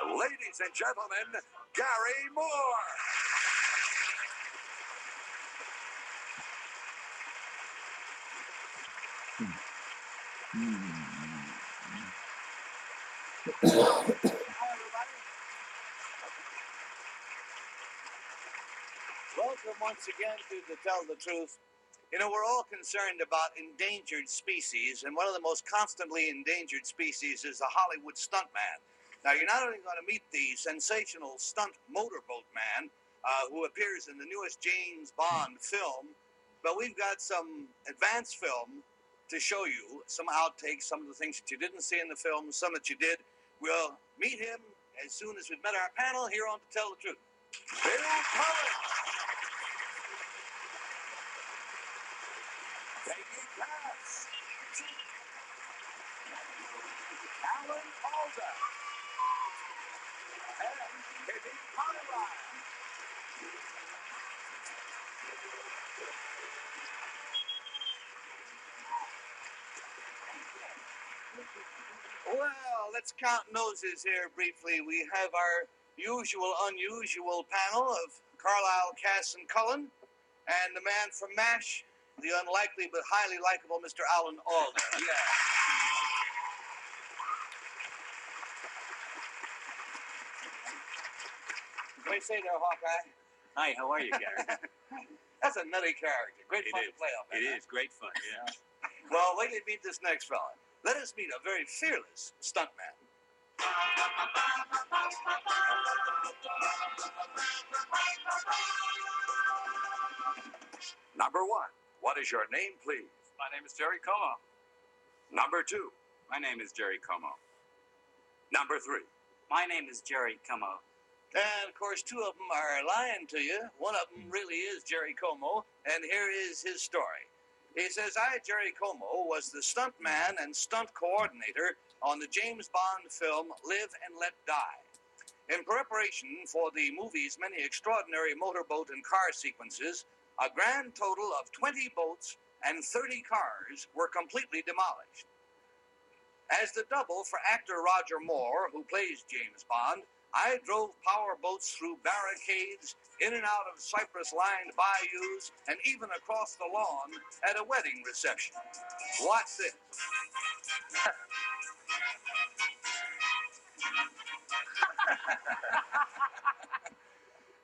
Ladies and gentlemen, Gary Moore. Hi, everybody. Welcome once again to Tell the Truth. You know, we're all concerned about endangered species, and one of the most constantly endangered species is the Hollywood stuntman. Now, you're not only going to meet the sensational stunt motorboat man who appears in the newest James Bond film, but we've got some advanced film to show you, some outtakes, some of the things that you didn't see in the film, some that you did. We'll meet him as soon as we've met our panel here on To Tell the Truth. Bill Collins. Peggy Cass. Alan Alda. And Kitty Conroy. Well, let's count noses here briefly. We have our usual, unusual panel of Carlisle, Cass, and Cullen, and the man from MASH, the unlikely but highly likable Mr. Alan Alda. Yeah. What do you say there, Hawkeye? Hi, how are you, Gary? That's a nutty character. Great fun to play off. It is great fun, yeah. Well, wait till you meet this next fella. Let us meet a very fearless stuntman. Number one, what is your name, please? My name is Jerry Como. Number two. My name is Jerry Como. Number three. My name is Jerry Como. And, of course, two of them are lying to you. One of them really is Jerry Como, and here is his story. He says, I, Jerry Como, was the stunt man and stunt coordinator on the James Bond film Live and Let Die. In preparation for the movie's many extraordinary motorboat and car sequences, a grand total of 20 boats and 30 cars were completely demolished. As the double for actor Roger Moore, who plays James Bond, I drove power boats through barricades, in and out of cypress-lined bayous, and even across the lawn at a wedding reception. Watch this.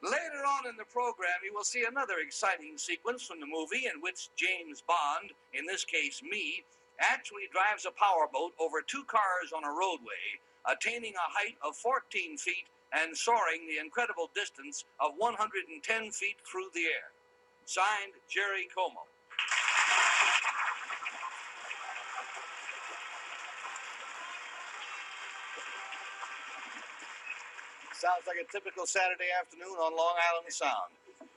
Later on in the program, you will see another exciting sequence from the movie in which James Bond, in this case me, actually drives a powerboat over two cars on a roadway, attaining a height of 14 feet and soaring the incredible distance of 110 feet through the air. Signed, Jerry Como. Sounds like a typical Saturday afternoon on Long Island Sound.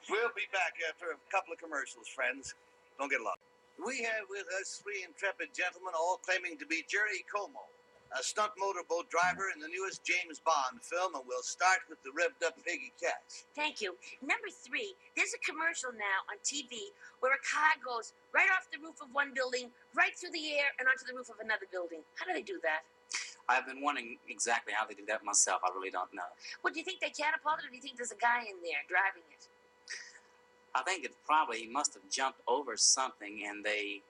We'll be back after a couple of commercials, friends. Don't get lost. We have with us three intrepid gentlemen, all claiming to be Jerry Como, a stunt motorboat driver in the newest James Bond film, and we'll start with the revved-up Peggy Cass. Thank you. Number three, there's a commercial now on TV where a car goes right off the roof of one building, right through the air, and onto the roof of another building. How do they do that? I've been wondering exactly how they do that myself. I really don't know. Well, do you think they catapulted, or do you think there's a guy in there driving it? I think it probably must have jumped over something, and they,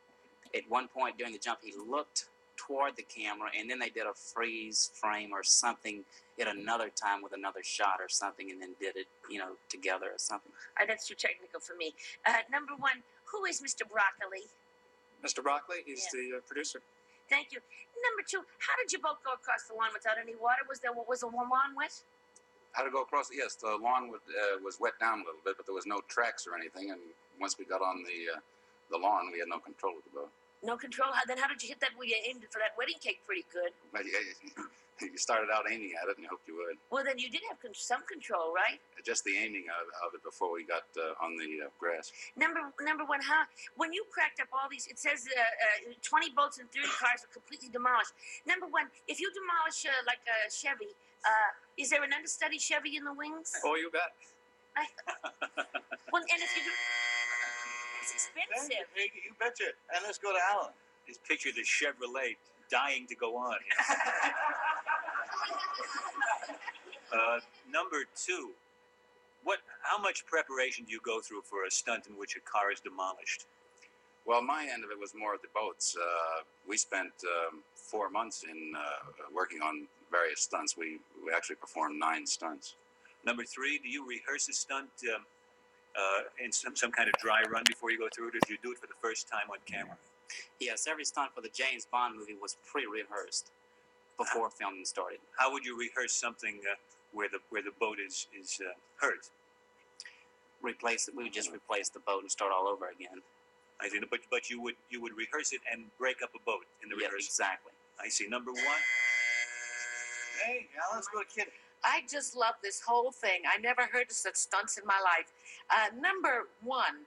at one point during the jump, he looked toward the camera, and then they did a freeze frame or something at another time with another shot or something, and then did it, together or something. That's too technical for me. Number one, who is Mr. Broccoli? Mr. Broccoli, he's the producer. Thank you. Number two, how did you both go across the lawn without any water? Was the lawn wet? How to go across? Yes, the lawn was wet down a little bit, but there was no tracks or anything. And once we got on the lawn, we had no control of the boat. No control? Then how did you hit that? Well, you aimed for that wedding cake pretty good. But you started out aiming at it, and you hoped you would. Well, then you did have some control, right? Just the aiming of it before we got on the grass. Number one, when you cracked up all these, it says 20 boats and 30 cars were completely demolished. Number one, if you demolish like a Chevy, is there an understudy Chevy in the wings? Oh, you bet. Well, and if you do, it's expensive. You betcha. And let's go to Alan. Just picture the Chevrolet dying to go on. Number two, how much preparation do you go through for a stunt in which a car is demolished? Well, my end of it was more of the boats. We spent 4 months in working on various stunts. We actually performed 9 stunts. Number three, do you rehearse a stunt in some kind of dry run before you go through it, or do you do it for the first time on camera? Yes, every stunt for the James Bond movie was pre-rehearsed before filming started. How would you rehearse something where the boat is hurt? We would just replace the boat and start all over again. I see, but you would rehearse it and break up a boat in the rehearsal. Exactly. I see. Number one. Hey, now let's go to Kitty. I just love this whole thing. I never heard of such stunts in my life. Number one,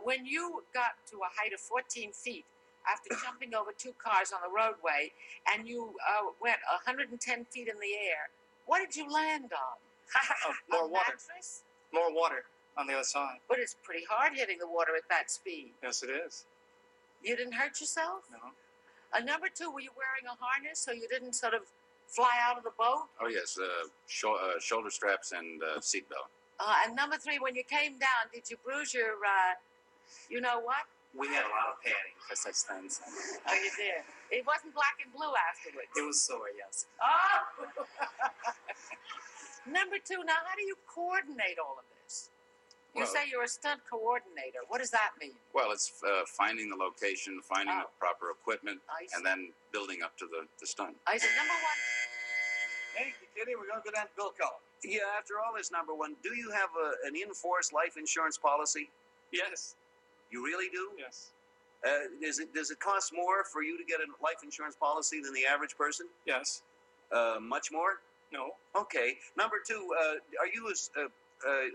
when you got to a height of 14 feet after jumping over 2 cars on the roadway and you went 110 feet in the air, what did you land on? More A water. mattress? More water on the other side. But it's pretty hard hitting the water at that speed. Yes, it is. You didn't hurt yourself? No. Number two, were you wearing a harness so you didn't sort of fly out of the boat? Oh, yes, shoulder straps and seatbelt. And number three, when you came down, did you bruise your, you know what? We had a lot of padding for such things. Oh, you did. It wasn't black and blue afterwards. It was sore, yes. Oh! Number two, now how do you coordinate all of this? You Well- say you're a stunt coordinator. What does that mean? Well, it's finding the location, finding the Oh. proper equipment, I see. and then building up to the stunt. I said, number one, Thank you, Kitty. We're going to go down to Bill Cullen. Yeah, after all this, number one, do you have an in-force life insurance policy? Yes. You really do? Yes. Does it cost more for you to get a life insurance policy than the average person? Yes. Much more? No. Okay. Number two, are you a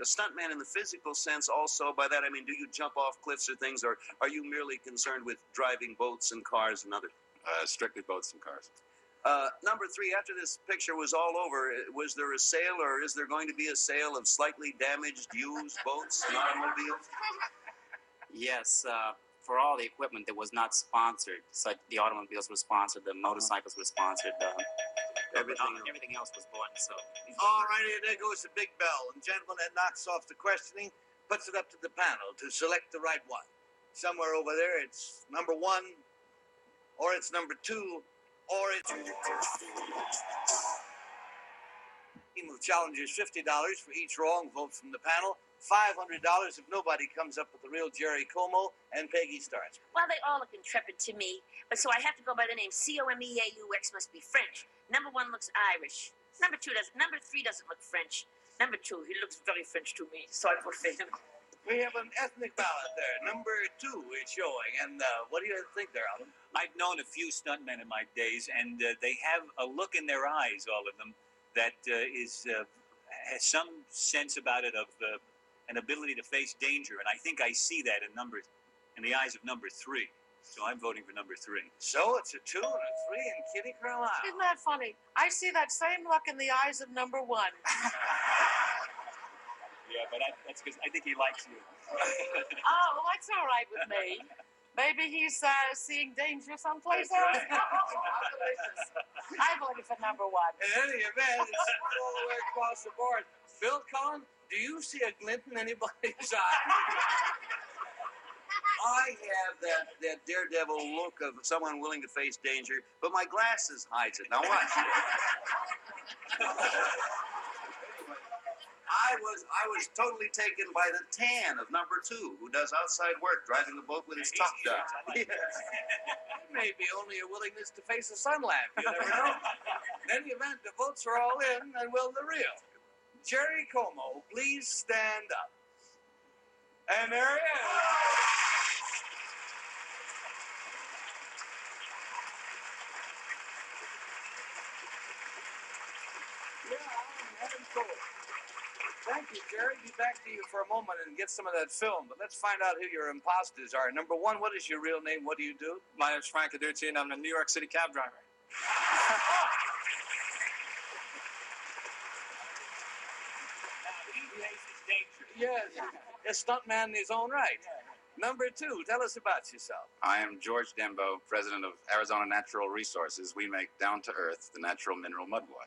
stuntman in the physical sense also? By that I mean, do you jump off cliffs or things, or are you merely concerned with driving boats and cars and other? Strictly boats and cars. Number three, after this picture was all over, was there a sale, or is there going to be a sale of slightly damaged used boats and automobiles? Yes, for all the equipment that was not sponsored, so the automobiles were sponsored, the motorcycles were sponsored, everything else was bought and sold. All righty, there goes the big bell. And gentlemen, that knocks off the questioning, puts it up to the panel to select the right one. Somewhere over there, it's number one, or it's number two, or it's... Team of challengers, $50 for each wrong vote from the panel, $500 if nobody comes up with the real Jerry Como, and Peggy starts. Well, they all look intrepid to me, but so I have to go by the name Comeaux. Must be French. Number one looks Irish. Number three doesn't look French. Number two, he looks very French to me, so I put for him. We have an ethnic ballot there. Number two is showing, and what do you think there, Alan? I've known a few stuntmen in my days, and they have a look in their eyes, all of them, that has some sense about it of an ability to face danger, and I think I see that in the eyes of number three. So I'm voting for number three. So it's a 2 and a 3 in Kitty Carlisle. isn't that funny? I see that same look in the eyes of number one. Yeah, but that's because I think he likes you. Oh, well, that's all right with me. Maybe he's seeing danger someplace That's else. right. How delicious. I voted for number one. In any event, it's split all the way across the board. Bill Cullen, do you see a glint in anybody's eye? I have that daredevil look of someone willing to face danger, but my glasses hides it. Now watch. I was totally taken by the tan of number two, who does outside work, driving the boat with his top down. Yes. It may be only a willingness to face a sun lamp. You never know. In any event, the votes are all in, and will the real Jerry Como please stand up? And there he is. Yeah, I'm having cold. Thank you, Jerry. Be back to you for a moment and get some of that film. But let's find out who your imposters are. Number one, what is your real name? What do you do? My name is Frank Aducci, and I'm a New York City cab driver. Now, he faces danger. Yes, a stuntman in his own right. Number 2, tell us about yourself. I am George Dembo, president of Arizona Natural Resources. We make down to earth the natural mineral mudwash.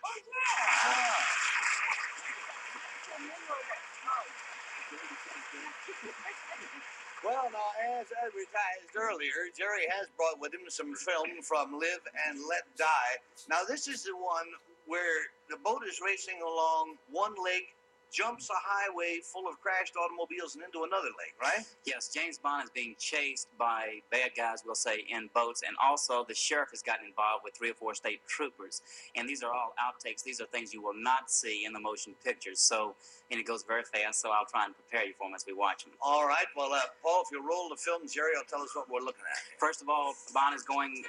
Well, now, as advertised earlier, Jerry has brought with him some film from Live and Let Die. Now, this is the one where the boat is racing along one lake, jumps a highway full of crashed automobiles and into another lake, right? Yes, James Bond is being chased by bad guys, we'll say, in boats, and also the sheriff has gotten involved with 3 or 4 state troopers. And these are all outtakes. These are things you will not see in the motion pictures. So, and it goes very fast, so I'll try and prepare you for them as we watch them. All right. Well, Paul, if you roll the film, Jerry will tell us what we're looking at. First of all, Bond is going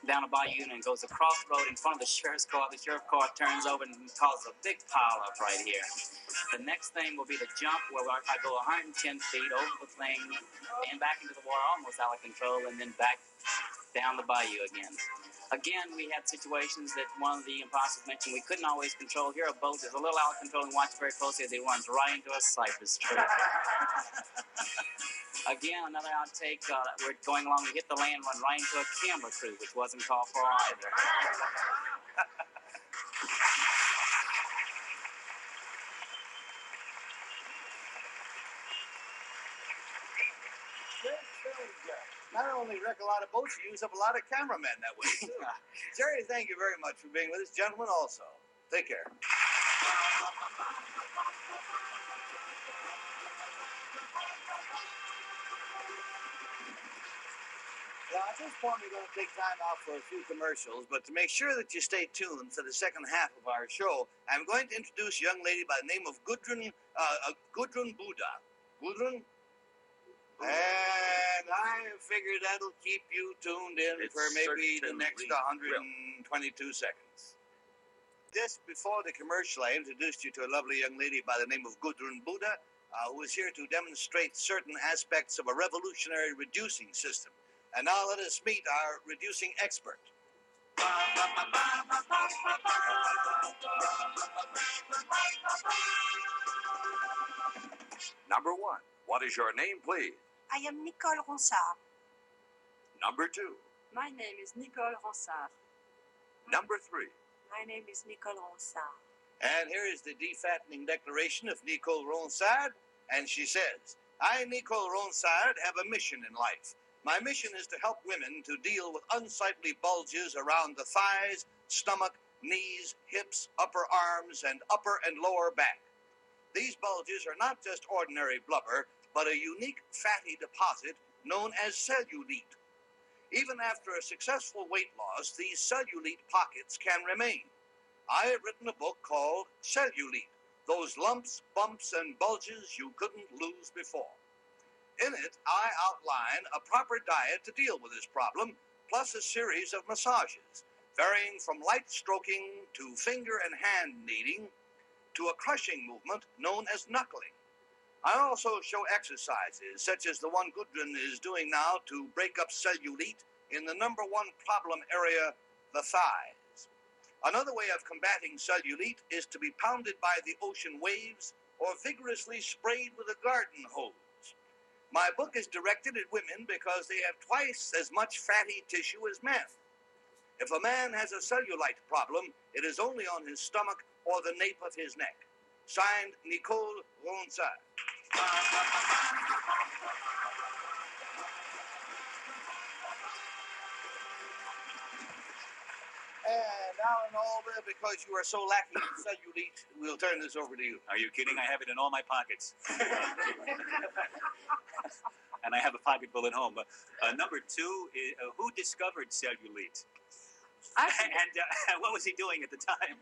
down a bayou and goes across the road in front of the sheriff's car. The sheriff's car turns over and causes a big pile up right here. The next thing will be the jump where I go 110 feet over the thing and back into the water, almost out of control, and then back down the bayou again. Again, we had situations that one of the imposters mentioned we couldn't always control. Here, a boat is a little out of control and watch very closely as it runs right into a cypress tree. Again, another outtake, we're going along, we hit the land, run right into a camera crew, which wasn't called for either. Not only wreck a lot of boats, you use up a lot of cameramen that way, too. Jerry, thank you very much for being with us. Gentlemen, also. Take care. Now, at this point, we're going to take time out for a few commercials, but to make sure that you stay tuned for the second half of our show, I'm going to introduce a young lady by the name of Gudrun Buddha. Gudrun? And I figure that'll keep you tuned in for maybe the next 122 seconds. Just before the commercial, I introduced you to a lovely young lady by the name of Gudrun Buddha, who is here to demonstrate certain aspects of a revolutionary reducing system. And now let us meet our reducing expert. Number 1, what is your name, please? I am Nicole Ronsard. Number 2. My name is Nicole Ronsard. Number 3. My name is Nicole Ronsard. And here is the defattening declaration of Nicole Ronsard. And she says, I, Nicole Ronsard, have a mission in life. My mission is to help women to deal with unsightly bulges around the thighs, stomach, knees, hips, upper arms, and upper and lower back. These bulges are not just ordinary blubber, but a unique fatty deposit known as cellulite. Even after a successful weight loss, these cellulite pockets can remain. I have written a book called Cellulite, those lumps, bumps, and bulges you couldn't lose before. In it, I outline a proper diet to deal with this problem, plus a series of massages, varying from light stroking to finger and hand kneading to a crushing movement known as knuckling. I also show exercises, such as the one Gudrun is doing now to break up cellulite in the number 1 problem area, the thighs. Another way of combating cellulite is to be pounded by the ocean waves or vigorously sprayed with a garden hose. My book is directed at women because they have twice as much fatty tissue as men. If a man has a cellulite problem, it is only on his stomach or the nape of his neck. Signed, Nicole Ronsard. And now, in all that, because you are so lacking in cellulite, we'll turn this over to you. Are you kidding? I have it in all my pockets. And I have a pocketful at home. Number 2, who discovered cellulite? And what was he doing at the time?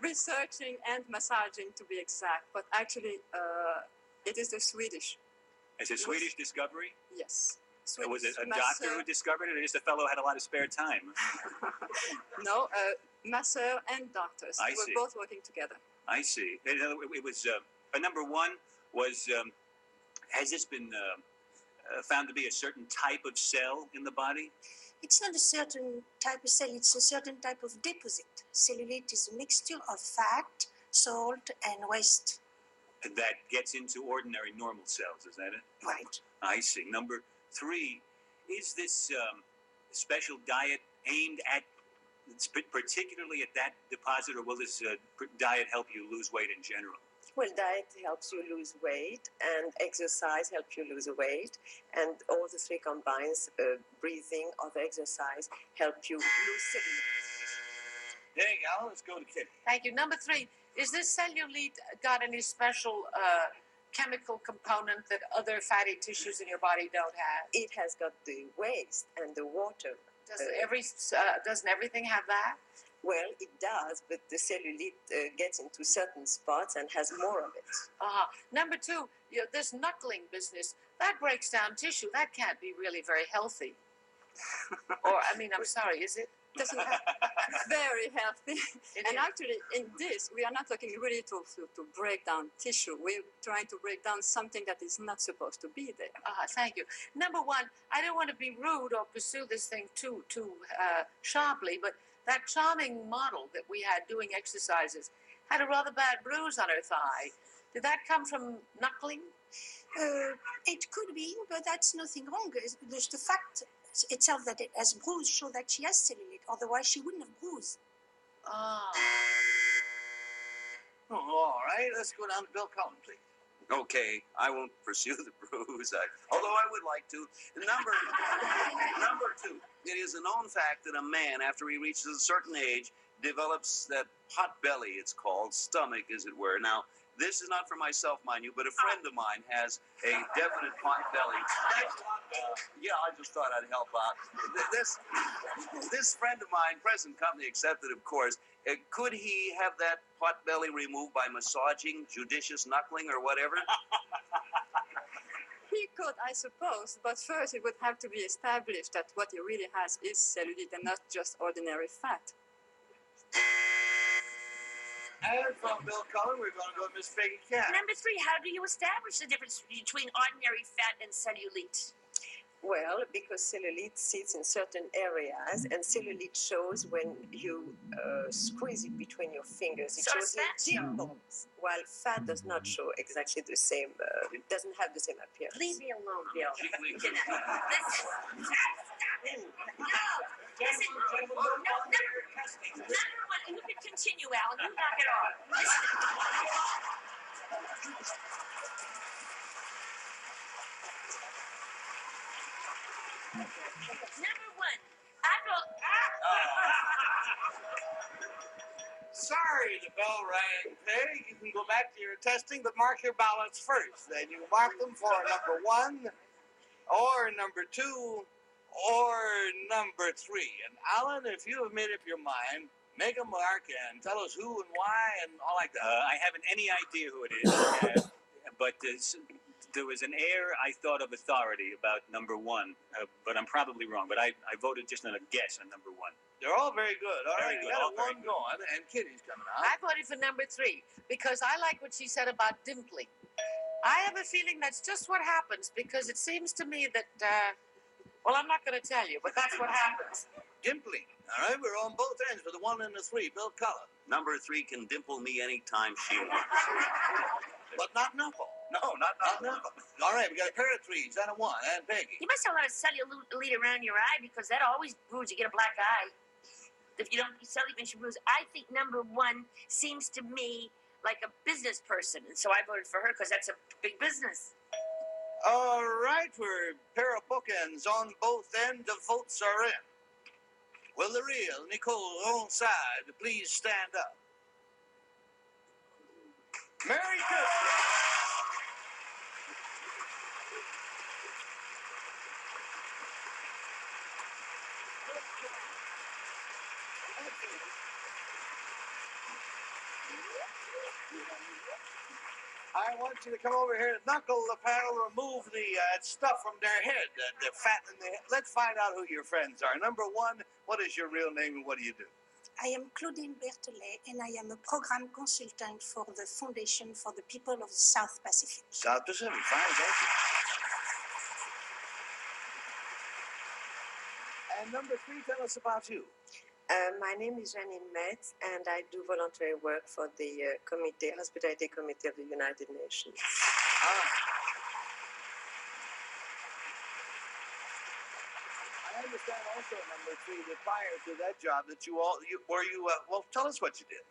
Researching and massaging, to be exact, but actually it is the Swedish. It's a Swedish discovery? Yes. Was it a Swedish doctor who discovered it, or just a fellow who had a lot of spare time? No, masseur and doctors. I They were see. both working together. I see. It was number 1 was has this been found to be a certain type of cell in the body? It's not a certain type of cell, it's a certain type of deposit. Cellulite is a mixture of fat, salt, and waste. that gets into ordinary normal cells. Is that it? Right. I see. Number 3, is this special diet aimed at particularly at that deposit, or will this diet help you lose weight in general? Well, diet helps you lose weight, and exercise helps you lose weight, and all the three combines, breathing, other exercise, help you lose cellulite. There you go. Let's go to Kitty. Thank you. Number 3, is this cellulite got any special chemical component that other fatty tissues in your body don't have? It has got the waste and the water. Doesn't everything have that? Well, it does, but the cellulite gets into certain spots and has more of it. Number 2, this knuckling business, that breaks down tissue. That can't be really very healthy. Or, I mean, I'm sorry, is it? Doesn't have very healthy. It And is. actually, in this, we are not looking really to break down tissue. We're trying to break down something that is not supposed to be there. Thank you. Number 1, I don't want to be rude or pursue this thing too sharply, but that charming model that we had doing exercises had a rather bad bruise on her thigh. Did that come from knuckling? It could be, but that's nothing wrong. There's the fact itself that it has bruised show that she has cellulite. Otherwise, she wouldn't have bruised. Ah. Oh, all right. Let's go down to Bill Cullen, please. Okay, I won't pursue the bruise, although I would like to. Number 2, it is a known fact that a man, after he reaches a certain age, develops that pot belly, it's called, stomach, as it were. Now, this is not for myself, mind you, but a friend of mine has a definite pot belly. Thanks a lot. Yeah, I just thought I'd help out. This friend of mine, present company accepted, of course, could he have that pot belly removed by massaging, judicious knuckling, or whatever? He could, I suppose, but first it would have to be established that what he really has is cellulite and not just ordinary fat. And from Bill Cullen, we're going to go to Miss Peggy Cat. Number 3, how do you establish the difference between ordinary fat and cellulite? Well, because cellulite sits in certain areas, and cellulite shows when you squeeze it between your fingers. It So shows does fat show? dimples, while fat does not show exactly the same. It doesn't have the same appearance. Leave me alone, Bill. She leaves You us. know, stop it. No. Listen, no, number 1, you can continue, Alan. You knock it off. Listen. Number 1, I will. Sorry, the bell rang, Peg. You can go back to your testing, but mark your ballots first. Then you mark them for number 1, or number 2, or number 3. And Alan, if you have made up your mind, make a mark and tell us who and why and all like that. I haven't any idea who it is, but there was an air, I thought, of authority about number 1, but I'm probably wrong. But I voted just on a guess on number 1. They're all very good. All Very right, good, we all got very one good. going, and Kitty's coming out. I voted for number 3 because I like what she said about dimpling. I have a feeling that's just what happens because it seems to me that, well, I'm not going to tell you, but that's what happens. Dimpling. All right, we're on both ends for the 1 and the 3. Bill Cullen. Number 3 can dimple me anytime she wants. But not knuckle. No, not Knuckle. All right, we got a pair of 3s and a 1, and Peggy. You must have a lot of cellulite around your eye because that always bruise. You get a black eye. If you don't cellulite makes you bruise. I think number 1 seems to me like a business person, and so I voted for her because that's a big business. All right, we're a pair of bookends on both ends. The votes are in. Will the real Nicole Onside please stand up? Merry Christmas. I want you to come over here and knuckle the paddle, remove the stuff from their head, the fat in the head. Let's find out who your friends are. Number 1, what is your real name and what do you do? I am Claudine Berthelet, and I am a program consultant for the Foundation for the People of the South Pacific. South Pacific, fine, thank you. And number 3, tell us about you. My name is Janine Metz, and I do voluntary work for the Hospitality Committee of the United Nations. I understand also, number 3, that prior to that job, that well, tell us what you did.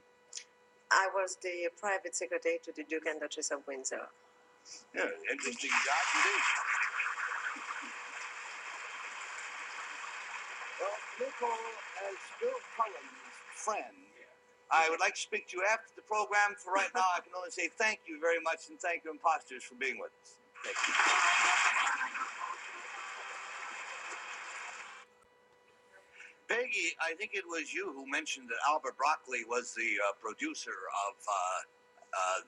I was the private secretary to the Duke and Duchess of Windsor. Yeah, interesting job indeed. Well, Nicole, as Bill Cullen's friend, I would like to speak to you after the program. For right now, I can only say thank you very much, and thank you, imposters, for being with us. Thank you. Peggy, I think it was you who mentioned that Albert Broccoli was the producer of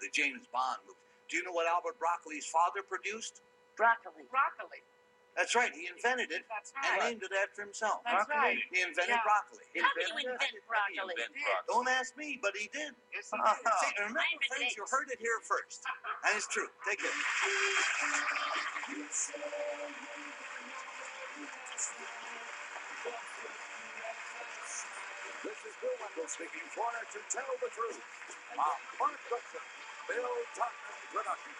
the James Bond movie. Do you know what Albert Broccoli's father produced? Broccoli. Broccoli. That's right. He invented it That's and right. named it after himself. That's right. He invented Yeah. broccoli. How do you invent broccoli? Don't ask me, but he did. Yes, he did. See, remember, friends, you heard it here first. And it's true. Take care. This is Bill Wendell speaking for To Tell the Truth. Mark Goodson, Bill Tucker Production.